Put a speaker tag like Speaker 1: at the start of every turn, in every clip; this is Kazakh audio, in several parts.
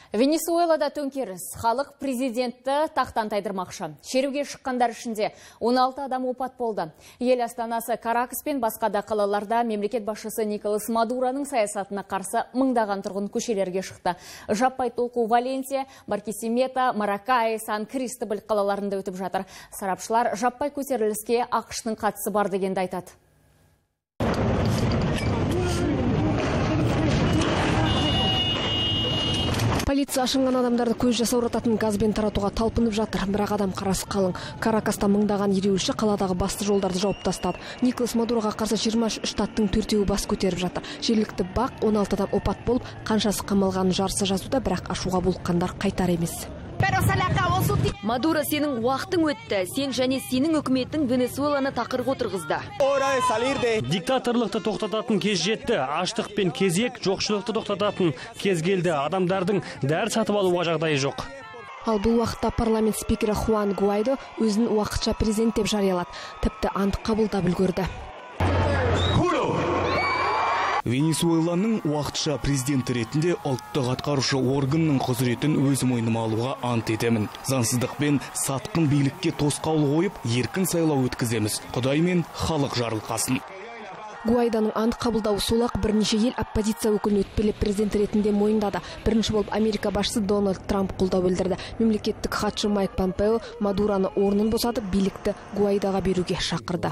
Speaker 1: Венесуэлада төңкеріс. Халық президентті тақтан тайдырмақшы. Шеруге шыққандар ішінде 16 адам опат болды. Ел астанасы Каракас пен басқа да қалаларда мемлекет басшысы Николас Мадуроның саясатына қарсы мыңдаған тұрғын көшелерге шықты. Жаппай толқу Валенсия, Баркисимето, Маракай, Сан-Кристобаль қалаларында өтіп жатыр. Сарапшылар жаппай көтеріліске ақш-тың қатысы бар дегенді айтады.
Speaker 2: Полиция ашынған адамдарды көз жасаурататын газбен таратуға талпынып жатыр. Бірақ адам қарасы қалың. Каракаста мыңдаған ереуілші қаладағы басты жолдарды жауып тастады. Николас Мадуроға қарсы 23 штаттың 4-еуі бас көтеріп жатыр. Жергілікті бақ 16 адам опат болып, қаншасы қамалғанын жарысы жазуда, бірақ ашуға булыққандар қайтар емес.
Speaker 3: Мадуро, сенің уақытың өтті. Сен және сенің үкіметтің Венесуэланы тақырға отырғызды.
Speaker 4: Диктаторлықты тоқтататын кез жетті. Аштық пен кезек, жоқшылықты тоқтататын кез келді. Адамдардың дәрі сатып алуға жағдайы жоқ.
Speaker 2: Ал бұл уақытта парламент спикері Хуан Гуайдо өзін уақытша президент деп жариялады. Тіпті ант қабылдап үлгерді.
Speaker 5: Венесуэланың уақытша президенті ретінде ұлттық атқарушы органның құзыретін өз мойныма алуға ант етемін. Заңсыздық пен сатқын билікке тосқауыл қойып, еркін сайлау өткіземіз. Құдай мен халық жарылқасын.
Speaker 2: Гуайданың ант қабылдауы сол-ақ бірнеше ел оппозиция өкілін өтпелі президент ретінде мойындады. Бірінші болып Америка басшысы Дональд Трамп қолдау білдірді. Мемлекеттік хатшы Майк Помпео Мадуроны орнын босатып, билікті Гуайдаға беруге шақырды.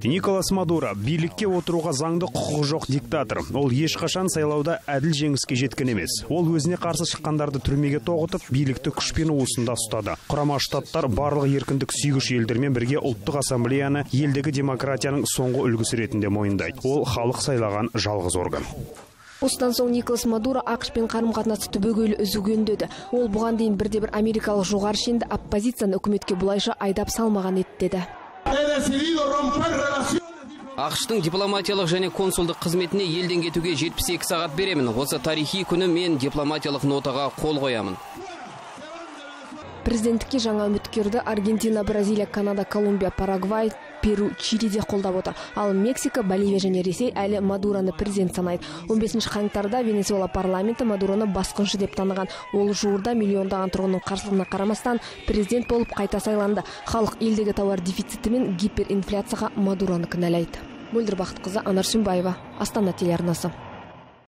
Speaker 4: Николас Мадуро билікке отыруға заңды құқығы жоқ диктатор. Ол ешқашан сайлауда әділ жеңіске жеткен емес. Ол өзіне қарсы шыққандарды түрмеге тоғытып, билікті күшпен уысында ұстады. Құрама Штаттар барлық еркіндік сүйгіш елдермен бірге ұлттық ассамблеяны елдегі демократияның соңғы үлгісі ретінде мойындайды. Ол халық сайлаған жалғыз орган.
Speaker 2: Осыдан соң Николас Мадуро ақш-пен қарым-қатынасты түбегейлі үзуге үндеді. Ол бұған дейін бірде-бір америкалық жоғары шенді оппозицияны үкіметке бұлайша айдап салмаған еді деді.
Speaker 6: ақш-тың дипломатиялық және консулдық қызметіне елден кетуге 72 сағат беремін. Осы тарихи күні мен дипломатиялық нотаға қол қоямын.
Speaker 2: Президенттікке жаңа үміткерді Аргентина, Бразилия, Канада, Колумбия, Парагвай, Перу, Чилиде қолдап отыр. Ал Мексика, Боливия және Ресей әлі Мадуроны президент санайды. 15 қаңтарда Венесуэла парламенті Мадуроны басқыншы деп таныған. Ол жуырда миллиондаған тұрғынның қарсылығына қарамастан президент болып қайта сайланды. Халық елдегі тауар дефициті мен гиперинфляцияға Мадуроны кінәлайды. Мөлдір Бақытқызы, Анар Сүмбаева, Астана телеарнасы.